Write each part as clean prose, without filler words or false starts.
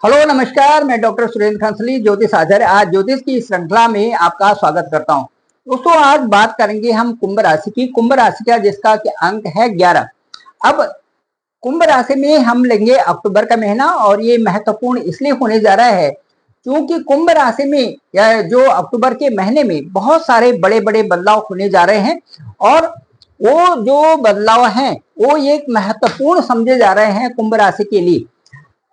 Hello नमस्कार, मैं doctor Surendra खंसली ज्योतिष आचार्य आज ज्योतिष की श्रृंखला में आपका स्वागत करता हूं। दोस्तों, आज बात करेंगे हम कुंभ राशि की। कुंभ राशि का जिसका कि अंक है 11। अब कुंभ राशि में हम लेंगे अक्टूबर का महीना, और ये महत्वपूर्ण इसलिए होने जा रहा है क्योंकि कुंभ राशि में जो अक्टूबर के महीने में बहुत सारे बड़े बड़े बदलाव होने जा रहे हैं, और वो जो बदलाव हैं वो एक महत्वपूर्ण समझे जा रहे हैं कुंभ राशि के लिए।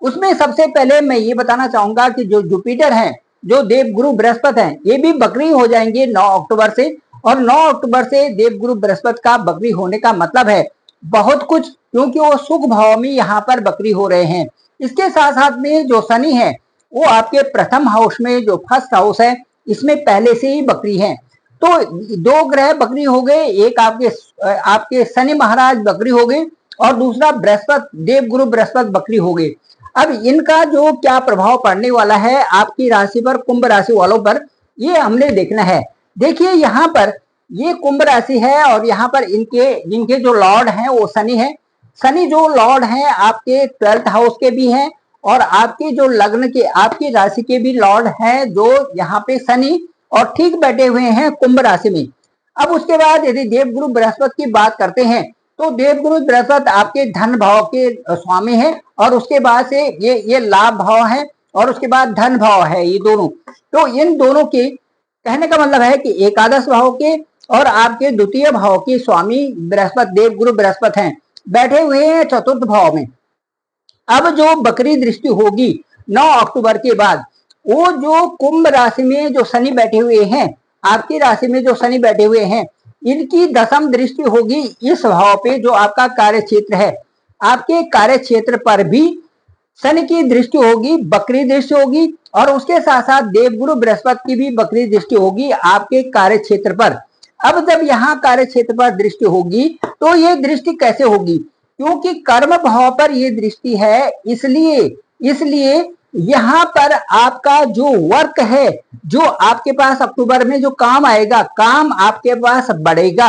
उसमें सबसे पहले मैं ये बताना चाहूंगा कि जो जुपिटर हैं, जो देवगुरु बृहस्पति हैं, ये भी बकरी हो जाएंगे 9 अक्टूबर से। और 9 अक्टूबर से देवगुरु बृहस्पति का बकरी होने का मतलब है बहुत कुछ, क्योंकि वो सुख भाव में यहाँ पर बकरी हो रहे हैं। इसके साथ साथ में जो शनि है वो आपके प्रथम हाउस में, जो फर्स्ट हाउस है, इसमें पहले से ही बकरी है। तो दो ग्रह बकरी हो गए, एक आपके शनि महाराज बकरी हो गए, और दूसरा बृहस्पति, देवगुरु बृहस्पति बकरी हो गए। अब इनका जो क्या प्रभाव पड़ने वाला है आपकी राशि पर, कुंभ राशि वालों पर, ये हमने देखना है। देखिए, यहाँ पर ये कुंभ राशि है, और यहाँ पर इनके जो लॉर्ड हैं वो शनि है। शनि जो लॉर्ड हैं आपके 12th हाउस के भी हैं, और आपके जो लग्न के, आपकी राशि के भी लॉर्ड हैं, जो यहाँ पे शनि और ठीक बैठे हुए हैं कुंभ राशि में। अब उसके बाद यदि देवगुरु बृहस्पति की बात करते हैं, तो देवगुरु बृहस्पति आपके धन भाव के स्वामी है, और उसके बाद से ये लाभ भाव है, और उसके बाद धन भाव है, ये दोनों। तो इन दोनों के कहने का मतलब है कि एकादश भाव के और आपके द्वितीय भाव के स्वामी बृहस्पति, देवगुरु बृहस्पति हैं, बैठे हुए हैं चतुर्थ भाव में। अब जो बकरी दृष्टि होगी 9 अक्टूबर के बाद, वो जो कुंभ राशि में जो शनि बैठे हुए हैं, आपकी राशि में जो शनि बैठे हुए हैं, इनकी दशम दृष्टि होगी इस भाव पे जो आपका कार्य क्षेत्र है। आपके कार्य क्षेत्र पर भी शनि की दृष्टि होगी, बकरी दृष्टि होगी, और उसके साथ साथ देवगुरु बृहस्पति की भी बकरी दृष्टि होगी आपके कार्य क्षेत्र पर। अब जब यहाँ कार्य क्षेत्र पर दृष्टि होगी, तो ये दृष्टि कैसे होगी? क्योंकि कर्म भाव पर ये दृष्टि है, इसलिए यहाँ पर आपका जो वर्क है, जो आपके पास अक्टूबर में जो काम आएगा, काम आपके पास बढ़ेगा।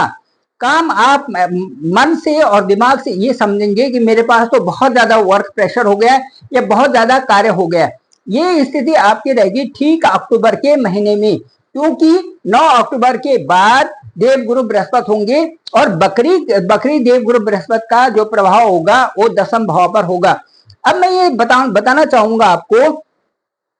काम आप मन से और दिमाग से ये समझेंगे कि मेरे पास तो बहुत ज्यादा वर्क प्रेशर हो गया है, या बहुत ज्यादा कार्य हो गया है। ये स्थिति आपकी रहेगी ठीक अक्टूबर के महीने में, क्योंकि 9 अक्टूबर के बाद देवगुरु बृहस्पति होंगे, और बकरी देवगुरु बृहस्पति का जो प्रभाव होगा वो दशम भाव पर होगा। अब मैं ये बताना चाहूंगा आपको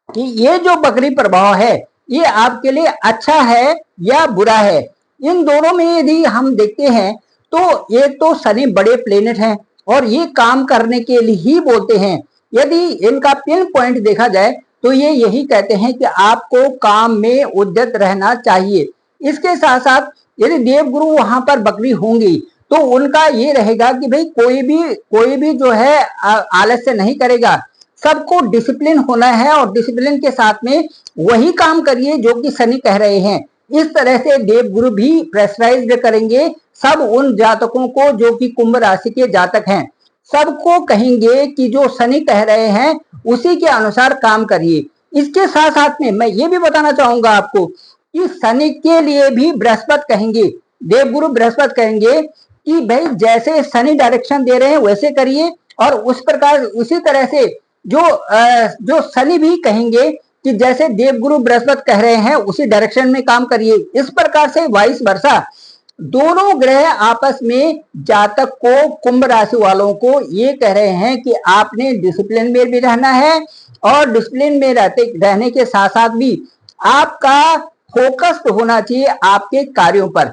कि ये जो बकरी प्रभाव है ये आपके लिए अच्छा है या बुरा है। इन दोनों में यदि हम देखते हैं, तो ये तो शनि बड़े प्लेनेट हैं, और ये काम करने के लिए ही बोलते हैं। यदि इनका पिन पॉइंट देखा जाए, तो ये यही कहते हैं कि आपको काम में उद्यत रहना चाहिए। इसके साथ साथ यदि देवगुरु वहां पर बकरी होंगी, तो उनका ये रहेगा कि भाई कोई भी जो है आलस्य नहीं करेगा, सबको डिसिप्लिन होना है, और डिसिप्लिन के साथ में वही काम करिए जो कि शनि कह रहे हैं। इस तरह से देवगुरु भी प्रेशराइज्ड करेंगे सब उन जातकों को जो कि कुंभ राशि के जातक हैं। सबको कहेंगे कि जो शनि कह रहे हैं उसी के अनुसार काम करिए। इसके साथ साथ में मैं ये भी बताना चाहूंगा आपको कि शनि के लिए भी बृहस्पति कहेंगे, देवगुरु बृहस्पति कहेंगे कि भाई जैसे शनि डायरेक्शन दे रहे हैं वैसे करिए, और उस प्रकार उसी तरह से जो शनि भी कहेंगे कि जैसे देवगुरु बृहस्पति कह रहे हैं उसी डायरेक्शन में काम करिए। इस प्रकार से वाइस वर्सा दोनों ग्रह आपस में जातक को, कुंभ राशि वालों को ये कह रहे हैं कि आपने डिसिप्लिन में भी रहना है, और डिसिप्लिन में रहने के साथ साथ भी आपका फोकस्ड होना चाहिए आपके कार्यों पर।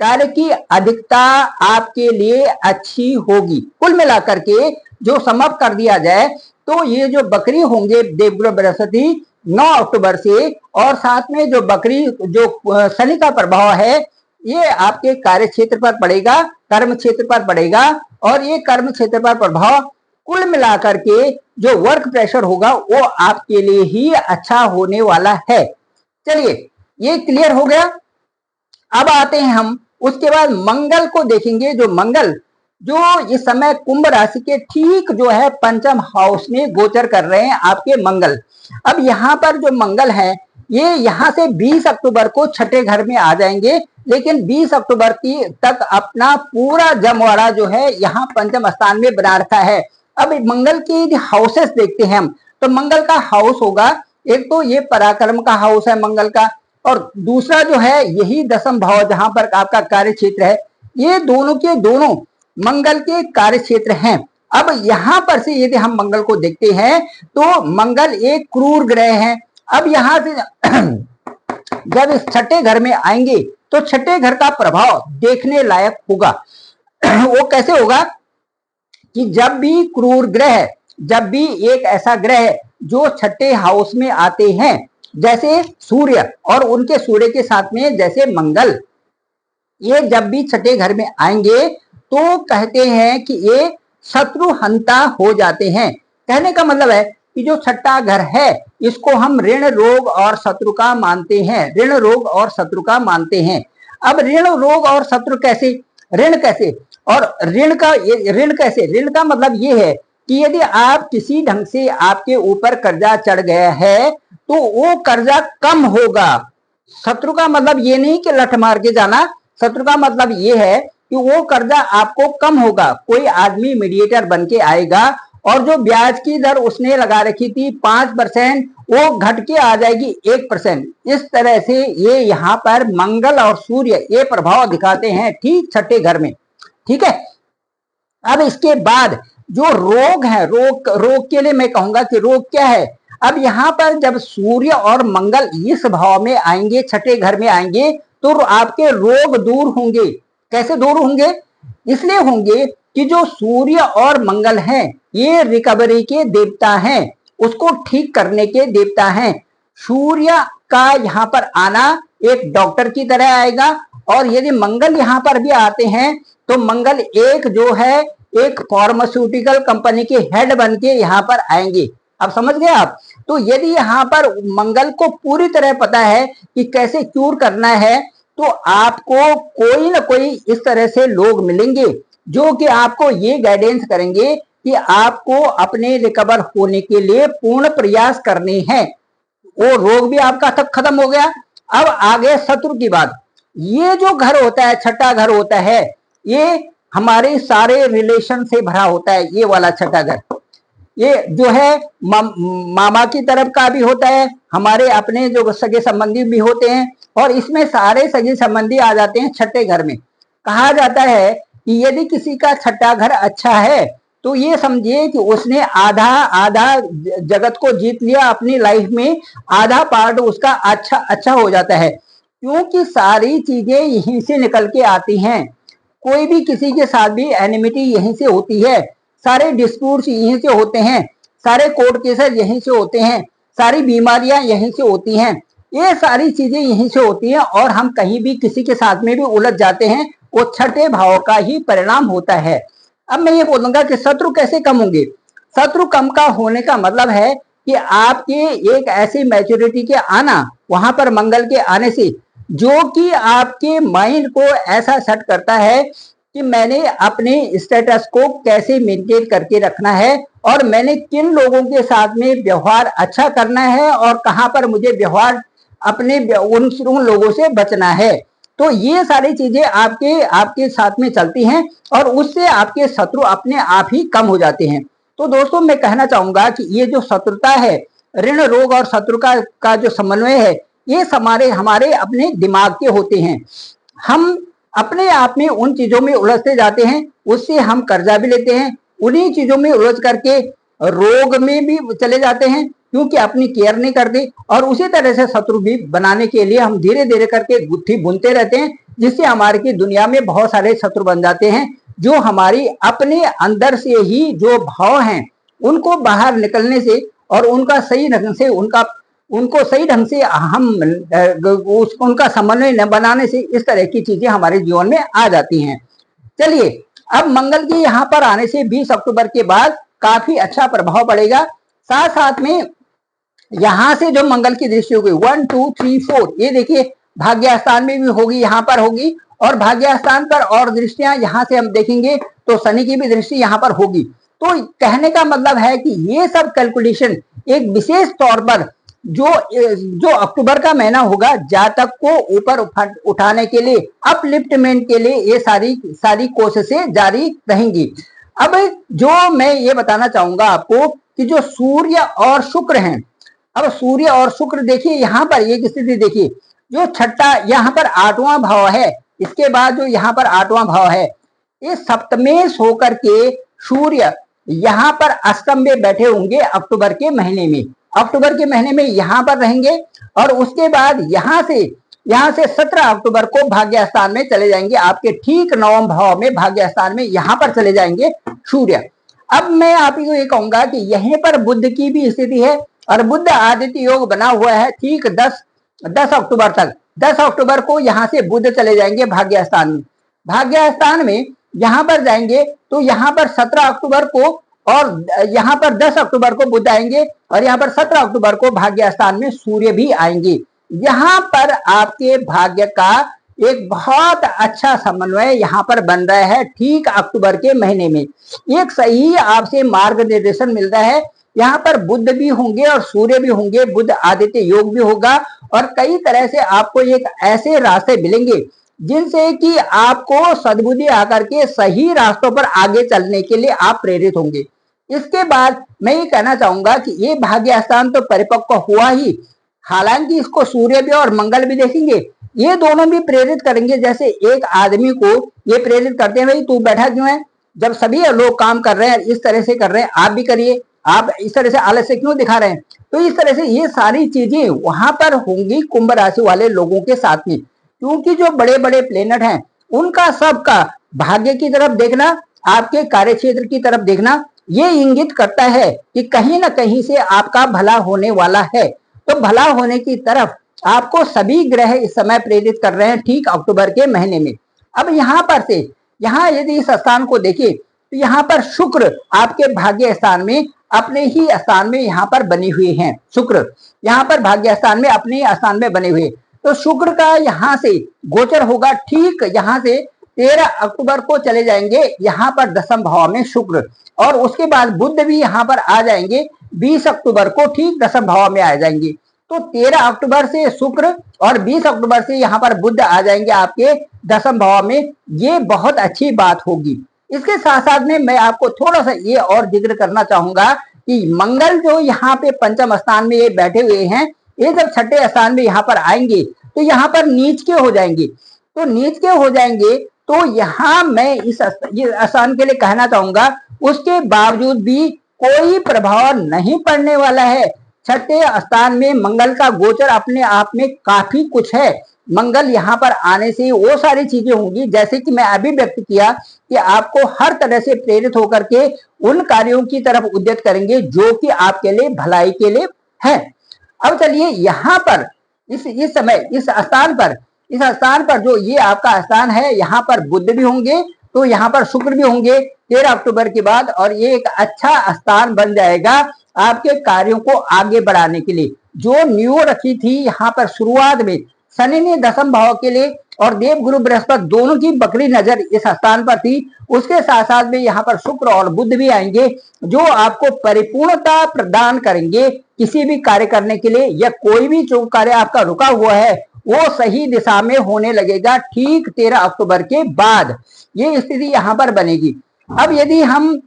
कार्य की अधिकता आपके लिए अच्छी होगी। कुल मिलाकर के जो समाप्त कर दिया जाए, तो ये जो बकरी होंगे देवगुरु बृहस्पति 9 अक्टूबर से, और साथ में जो बकरी जो शनि का प्रभाव है, ये आपके कार्य क्षेत्र पर पड़ेगा, कर्म क्षेत्र पर पड़ेगा, और ये कर्म क्षेत्र पर प्रभाव कुल मिलाकर के जो वर्क प्रेशर होगा वो आपके लिए ही अच्छा होने वाला है। चलिए, ये क्लियर हो गया। अब आते हैं हम उसके बाद मंगल को देखेंगे। जो मंगल जो इस समय कुंभ राशि के ठीक जो है पंचम हाउस में गोचर कर रहे हैं आपके मंगल। अब यहाँ पर जो मंगल है, ये यहाँ से 20 अक्टूबर को छठे घर में आ जाएंगे, लेकिन 20 अक्टूबर की तक अपना पूरा जमवाड़ा जो है यहाँ पंचम स्थान में बना रखा है। अब मंगल की हाउसेस देखते हैं हम, तो मंगल का हाउस होगा, एक तो ये पराक्रम का हाउस है मंगल का, और दूसरा जो है यही दशम भाव जहां पर आपका कार्य क्षेत्र है। ये दोनों के दोनों मंगल के कार्य क्षेत्र हैं। अब यहां पर से यदि हम मंगल को देखते हैं तो मंगल एक क्रूर ग्रह है। अब यहां से जब इस छठे घर में आएंगे तो छठे घर का प्रभाव देखने लायक होगा। वो कैसे होगा कि जब भी क्रूर ग्रह, जब भी एक ऐसा ग्रह जो छठे हाउस में आते हैं, जैसे सूर्य और उनके सूर्य के साथ में जैसे मंगल, ये जब भी छठे घर में आएंगे तो कहते हैं कि ये शत्रु हंता हो जाते हैं। कहने का मतलब है कि जो छठा घर है इसको हम ऋण रोग और शत्रु का मानते हैं, ऋण रोग और शत्रु का मानते हैं। अब ऋण रोग और शत्रु कैसे, ऋण कैसे और ऋण कैसे, ऋण का मतलब ये है कि यदि आप किसी ढंग से आपके ऊपर कर्जा चढ़ गया है तो वो कर्जा कम होगा। शत्रु का मतलब ये नहीं कि लठ मार के जाना, शत्रु का मतलब ये है कि वो कर्जा आपको कम होगा। कोई आदमी मीडिएटर बन के आएगा और जो ब्याज की दर उसने लगा रखी थी 5%, वो घट के आ जाएगी 1%। इस तरह से ये यहाँ पर मंगल और सूर्य ये प्रभाव दिखाते हैं ठीक छठे घर में। ठीक है, अब इसके बाद जो रोग है, रोग के लिए मैं कहूंगा कि रोग क्या है। अब यहाँ पर जब सूर्य और मंगल इस भाव में आएंगे, छठे घर में आएंगे, तो आपके रोग दूर होंगे। कैसे दूर होंगे, इसलिए होंगे कि जो सूर्य और मंगल हैं ये रिकवरी के देवता हैं, उसको ठीक करने के देवता हैं। सूर्य का यहाँ पर आना एक डॉक्टर की तरह आएगा, और यदि मंगल यहाँ पर भी आते हैं तो मंगल एक जो है एक फार्मास्यूटिकल कंपनी के हेड बन के यहाँ पर आएंगे। अब समझ गए आप। तो यदि यहाँ पर मंगल को पूरी तरह पता है कि कैसे क्यूर करना है, तो आपको कोई ना कोई इस तरह से लोग मिलेंगे जो कि आपको ये गाइडेंस करेंगे कि आपको अपने रिकवर होने के लिए पूर्ण प्रयास करने हैं। वो रोग भी आपका तक खत्म हो गया। अब आगे शत्रु की बात। ये जो घर होता है, छठा घर होता है, ये हमारे सारे रिलेशन से भरा होता है। ये वाला छठा घर ये जो है मामा की तरफ का भी होता है, हमारे अपने जो सगे संबंधी भी होते हैं, और इसमें सारे सगे संबंधी आ जाते हैं छठे घर में। कहा जाता है कि यदि किसी का छठा घर अच्छा है तो ये समझिए कि उसने आधा जगत को जीत लिया अपनी लाइफ में, आधा पार्ट उसका अच्छा हो जाता है, क्योंकि सारी चीजें यहीं से निकल के आती हैं। कोई भी किसी के साथ भी एनिमिटी यहीं से होती है, सारे डिस्प्यूट्स यहीं से होते हैं, सारे कोर्ट केसेस यहीं से होते हैं, सारी बीमारियां यहीं से होती हैं, ये सारी चीजें यहीं से होती हैं। और हम कहीं भी किसी के साथ में भी उलझ जाते हैं, वो छठे भाव का ही परिणाम होता है। अब मैं ये बोलूंगा कि शत्रु कैसे कम होंगे। शत्रु कम का होने का मतलब है कि आपके एक ऐसी मैच्योरिटी के आना, वहां पर मंगल के आने से, जो कि आपके माइंड को ऐसा सेट करता है कि मैंने अपने स्टेटस को कैसे मेंटेन करके रखना है, और मैंने किन लोगों के साथ में व्यवहार अच्छा करना है, और कहां पर मुझे व्यवहार अपने उन लोगों से बचना है। तो ये सारी चीजें आपके साथ में चलती हैं, और उससे आपके शत्रु अपने आप ही कम हो जाते हैं। तो दोस्तों मैं कहना चाहूंगा कि ये जो शत्रुता है, ऋण रोग और शत्रु का जो समन्वय है, ये हमारे अपने दिमाग के होते हैं। हम अपने आप में उन चीजों में उलझते जाते हैं, उससे हम कर्जा भी लेते हैं, उन्हीं चीजों में उलझ करके रोग में भी चले जाते हैं, क्योंकि अपनी केयर नहीं करते। और उसी तरह से शत्रु भी बनाने के लिए हम धीरे धीरे करके गुत्थी बुनते रहते हैं, जिससे हमारे की दुनिया में बहुत सारे शत्रु बन जाते हैं, जो हमारी अपने अंदर से ही जो भाव हैं उनको बाहर निकलने से, और उनका सही ढंग से उनको सही ढंग से हम उनका समन्वय न बनाने से इस तरह की चीजें हमारे जीवन में आ जाती हैं। चलिए, अब मंगल के यहाँ पर आने से 20 अक्टूबर के बाद काफी अच्छा प्रभाव पड़ेगा। साथ साथ में यहाँ से जो मंगल की दृष्टि होगी 1 2 3 4, ये देखिए भाग्य स्थान में भी होगी, यहाँ पर होगी, और भाग्य स्थान पर और दृष्टियां यहाँ से हम देखेंगे तो शनि की भी दृष्टि यहाँ पर होगी। तो कहने का मतलब है कि ये सब कैलकुलेशन एक विशेष तौर पर जो अक्टूबर का महीना होगा, जातक को ऊपर उठाने के लिए, अपलिफ्टमेंट के लिए ये सारी कोशिशें जारी रहेंगी। अब जो मैं ये बताना चाहूंगा आपको कि जो सूर्य और शुक्र हैं, अब सूर्य और शुक्र देखिए यहाँ पर एक स्थिति देखिए, जो छठा यहाँ पर 8वां भाव है, इसके बाद जो यहाँ पर 8वां भाव है, इस सप्तमेश होकर के सूर्य यहाँ पर अष्टम में बैठे होंगे अक्टूबर के महीने में, अक्टूबर के महीने में यहाँ पर रहेंगे और उसके बाद यहाँ से 17 अक्टूबर को भाग्य स्थान में चले जाएंगे, आपके ठीक 9वें भाव में भाग्य स्थान में यहाँ पर चले जाएंगे सूर्य। अब मैं आप ही को ये कहूंगा कि यहीं पर बुध की भी स्थिति है और बुध आदित्य योग बना हुआ है ठीक 10 अक्टूबर तक। 10 अक्टूबर को यहाँ से बुध चले जाएंगे भाग्य स्थान में, भाग्य स्थान में यहाँ पर जाएंगे तो यहाँ पर 17 अक्टूबर को और यहाँ पर 10 अक्टूबर को बुध आएंगे और यहाँ पर 17 अक्टूबर को भाग्य स्थान में सूर्य भी आएंगे। यहाँ पर आपके भाग्य का एक बहुत अच्छा समन्वय यहाँ पर बन रहा है ठीक अक्टूबर के महीने में, एक सही आपसे मार्गदर्शन मिल रहा है। यहाँ पर बुध भी होंगे और सूर्य भी होंगे, बुध आदित्य योग भी होगा और कई तरह से आपको एक ऐसे रास्ते मिलेंगे जिनसे कि आपको सद्बुद्धि आकर के सही रास्तों पर आगे चलने के लिए आप प्रेरित होंगे। इसके बाद मैं ये कहना चाहूंगा कि ये भाग्य स्थान तो परिपक्व हुआ ही, हालांकि इसको सूर्य भी और मंगल भी देखेंगे, ये दोनों भी प्रेरित करेंगे। जैसे एक आदमी को ये प्रेरित करते हैं, भाई तू बैठा क्यों है, जब सभी लोग काम कर रहे हैं इस तरह से कर रहे हैं, आप भी करिए, आप इस तरह से आलस्य क्यों दिखा रहे हैं। तो इस तरह से ये सारी चीजें वहां पर होंगी कुंभ राशि वाले लोगों के साथ में, क्योंकि जो बड़े बड़े प्लेनेट हैं उनका सबका भाग्य की तरफ देखना, आपके कार्य क्षेत्र की तरफ देखना, ये इंगित करता है कि कहीं ना कहीं से आपका भला होने वाला है। तो भला होने की तरफ आपको सभी ग्रह इस समय प्रेरित कर रहे हैं ठीक अक्टूबर के महीने में। अब यहाँ पर से यहाँ यदि इस स्थान को देखिए तो यहाँ पर शुक्र आपके भाग्य स्थान में अपने ही स्थान में यहाँ पर बने हुए हैं, शुक्र यहाँ पर भाग्य स्थान में अपने ही स्थान में बने हुए, तो शुक्र का यहाँ से गोचर होगा ठीक यहाँ से 13 अक्टूबर को चले जाएंगे यहाँ पर 10वें भाव में शुक्र, और उसके बाद बुध भी यहाँ पर आ जाएंगे 20 अक्टूबर को ठीक 10वें भाव में आ जाएंगे। तो 13 अक्टूबर से शुक्र और 20 अक्टूबर से यहाँ पर बुध आ जाएंगे आपके 10वें भाव में, ये बहुत अच्छी बात होगी। इसके साथ साथ में मैं आपको थोड़ा सा ये और जिक्र करना चाहूंगा कि मंगल जो यहाँ पे पंचम स्थान में ये बैठे हुए हैं, ये जब छठे स्थान में यहाँ पर आएंगे तो यहाँ पर नीच के हो जाएंगे, तो नीच के हो जाएंगे तो यहाँ मैं इस स्थान के लिए कहना चाहूंगा उसके बावजूद भी कोई प्रभाव नहीं पड़ने वाला है। छठे स्थान में मंगल का गोचर अपने आप में काफी कुछ है। मंगल यहाँ पर आने से वो सारी चीजें होंगी जैसे कि मैं अभी व्यक्त किया कि आपको हर तरह से प्रेरित होकर के उन कार्यों की तरफ उद्यत करेंगे जो कि आपके लिए भलाई के लिए है। अब चलिए यहाँ पर इस समय इस स्थान पर जो ये आपका स्थान है, यहाँ पर बुध भी होंगे तो यहाँ पर शुक्र भी होंगे 13 अक्टूबर के बाद, और ये एक अच्छा स्थान बन जाएगा आपके कार्यों को आगे बढ़ाने के लिए। जो न्यू रखी थी यहाँ पर शुरुआत में शनि ने 10वें भाव के लिए और देव गुरु बृहस्पति दोनों की बकरी नजर इस स्थान पर थी, उसके साथ साथ में यहाँ पर शुक्र और बुध भी आएंगे जो आपको परिपूर्णता प्रदान करेंगे किसी भी कार्य करने के लिए, या कोई भी जो कार्य आपका रुका हुआ है वो सही दिशा में होने लगेगा ठीक 13 अक्टूबर के बाद, ये स्थिति यहाँ पर बनेगी। अब यदि हम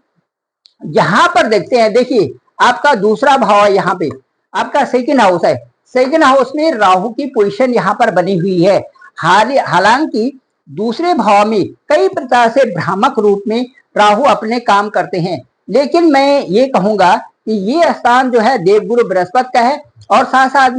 यहाँ पर देखते हैं, देखिए आपका दूसरा भाव है, यहाँ पे आपका सेकंड हाउस है, सेकंड हाउस में राहु की पोजीशन यहाँ पर बनी हुई है। हालांकि दूसरे भाव में कई प्रकार से भ्रामक रूप में राहु अपने काम करते हैं, लेकिन मैं ये कहूंगा कि ये स्थान जो है देवगुरु बृहस्पति का है, और साथ साथ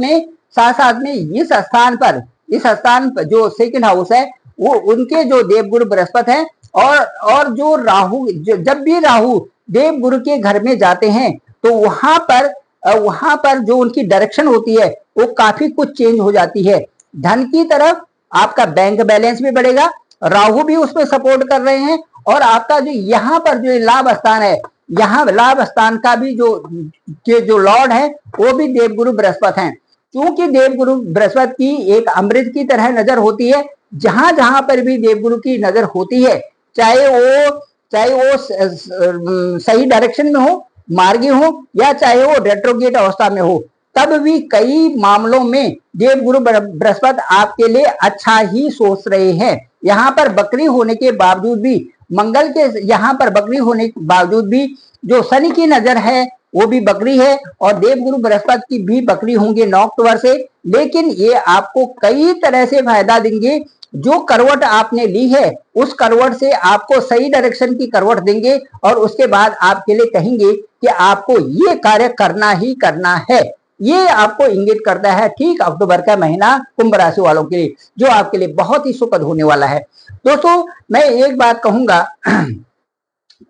में इस स्थान पर जो सेकंड हाउस है वो उनके जो देवगुरु बृहस्पति है, और जो राहु जब भी राहु देवगुरु के घर में जाते हैं तो वहां पर जो उनकी डायरेक्शन होती है वो काफी कुछ चेंज हो जाती है। धन की तरफ आपका बैंक बैलेंस भी बढ़ेगा, राहु भी उसमें सपोर्ट कर रहे हैं, और आपका जो यहाँ पर जो लाभ स्थान है, यहाँ लाभ स्थान का भी जो लॉर्ड है वो भी देवगुरु बृहस्पति हैं। क्योंकि देवगुरु बृहस्पति की एक अमृत की तरह नजर होती है, जहां जहां पर भी देवगुरु की नजर होती है, चाहे वो सही डायरेक्शन में हो, मार्गी हो, या चाहे वो रेट्रोगेट अवस्था में हो, तब भी कई मामलों में देवगुरु बृहस्पति आपके लिए अच्छा ही सोच रहे हैं। यहाँ पर बकरी होने के बावजूद भी, मंगल के यहाँ पर बकरी होने के बावजूद भी जो शनि की नजर है वो भी बकरी है, और देवगुरु बृहस्पति की भी बकरी होंगे 9 अक्टूबर से। लेकिन ये आपको कई तरह से फायदा देंगे। जो करवट आपने ली है उस करवट से आपको सही डायरेक्शन की करवट देंगे, और उसके बाद आपके लिए कहेंगे कि आपको ये कार्य करना ही करना है। ये आपको इंगित करता है ठीक अक्टूबर का महीना कुंभ राशि वालों के लिए, जो आपके लिए बहुत ही सुखद होने वाला है। दोस्तों मैं एक बात कहूंगा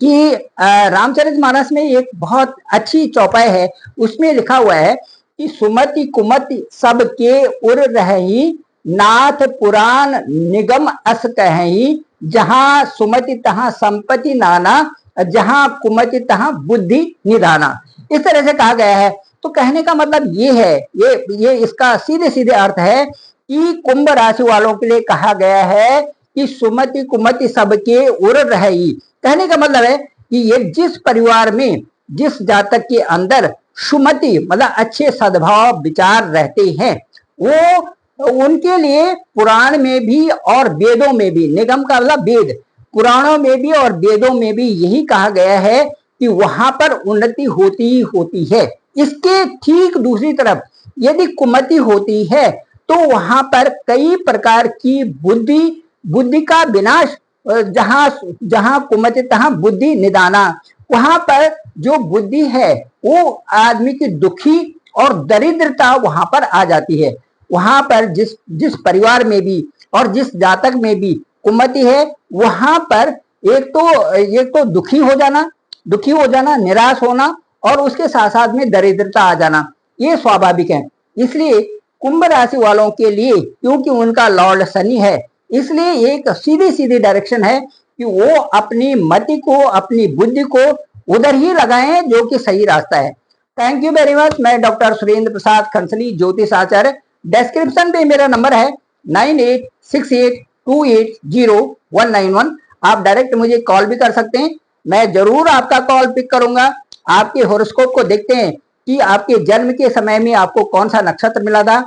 कि रामचरितमानस में एक बहुत अच्छी चौपाई है, उसमें लिखा हुआ है कि सुमति कुमति सबके उर रही, नाथ पुराण निगम अस कहीं, जहां सुमति तहां संपत्ति नाना, जहां कुमति तहां बुद्धि निधाना। इस तरह से कहा गया है। तो कहने का मतलब ये है, ये इसका सीधे सीधे अर्थ है कि कुंभ राशि वालों के लिए कहा गया है कि सुमति कुमति सबके उर रही। कहने का मतलब है कि ये जिस परिवार में, जिस जातक के अंदर सुमति मतलब अच्छे सद्भाव विचार रहते हैं, वो उनके लिए पुराण में भी और वेदों में भी, निगम का मतलब वेद, पुराणों में भी और वेदों में भी यही कहा गया है कि वहां पर उन्नति होती ही होती है। इसके ठीक दूसरी तरफ यदि कुमति होती है तो वहां पर कई प्रकार की बुद्धि का विनाश, जहां कुमति तहां बुद्धि निदाना, वहां पर जो बुद्धि है वो आदमी की दुखी और दरिद्रता वहां पर आ जाती है। वहां पर जिस परिवार में भी और जिस जातक में भी कुमति है, वहां पर एक तो दुखी हो जाना, निराश होना, और उसके साथ साथ में दरिद्रता आ जाना, ये स्वाभाविक है। इसलिए कुंभ राशि वालों के लिए, क्योंकि उनका लॉर्ड शनि है, इसलिए एक सीधी सीधी डायरेक्शन है कि वो अपनी मति को, अपनी बुद्धि को उधर ही लगाएं जो कि सही रास्ता है। Thank you very much. मैं डॉक्टर सुरेंद्र प्रसाद खंसली, ज्योतिष आचार्य। डिस्क्रिप्शन पे मेरा नंबर है 9868280191। आप डायरेक्ट मुझे कॉल भी कर सकते हैं, मैं जरूर आपका कॉल पिक करूंगा। आपके हॉरोस्कोप को देखते हैं कि आपके जन्म के समय में आपको कौन सा नक्षत्र मिला था,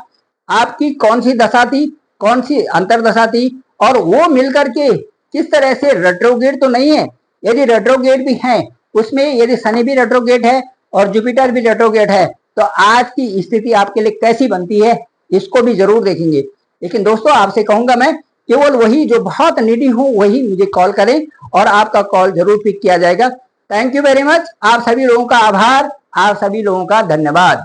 आपकी कौन सी दशा थी, कौन सी अंतरदशा थी, और वो मिलकर के किस तरह से रेट्रोगेट तो नहीं है। यदि रेट्रोगेट भी है, उसमें यदि शनि भी रेट्रोगेट है और जुपिटर भी रेट्रोगेट है, तो आज की स्थिति आपके लिए कैसी बनती है, इसको भी जरूर देखेंगे। लेकिन दोस्तों आपसे कहूंगा मैं, केवल वही जो बहुत नीडी हो वही मुझे कॉल करें और आपका कॉल जरूर पिक किया जाएगा। Thank you very much. आप सभी लोगों का आभार, आप सभी लोगों का धन्यवाद।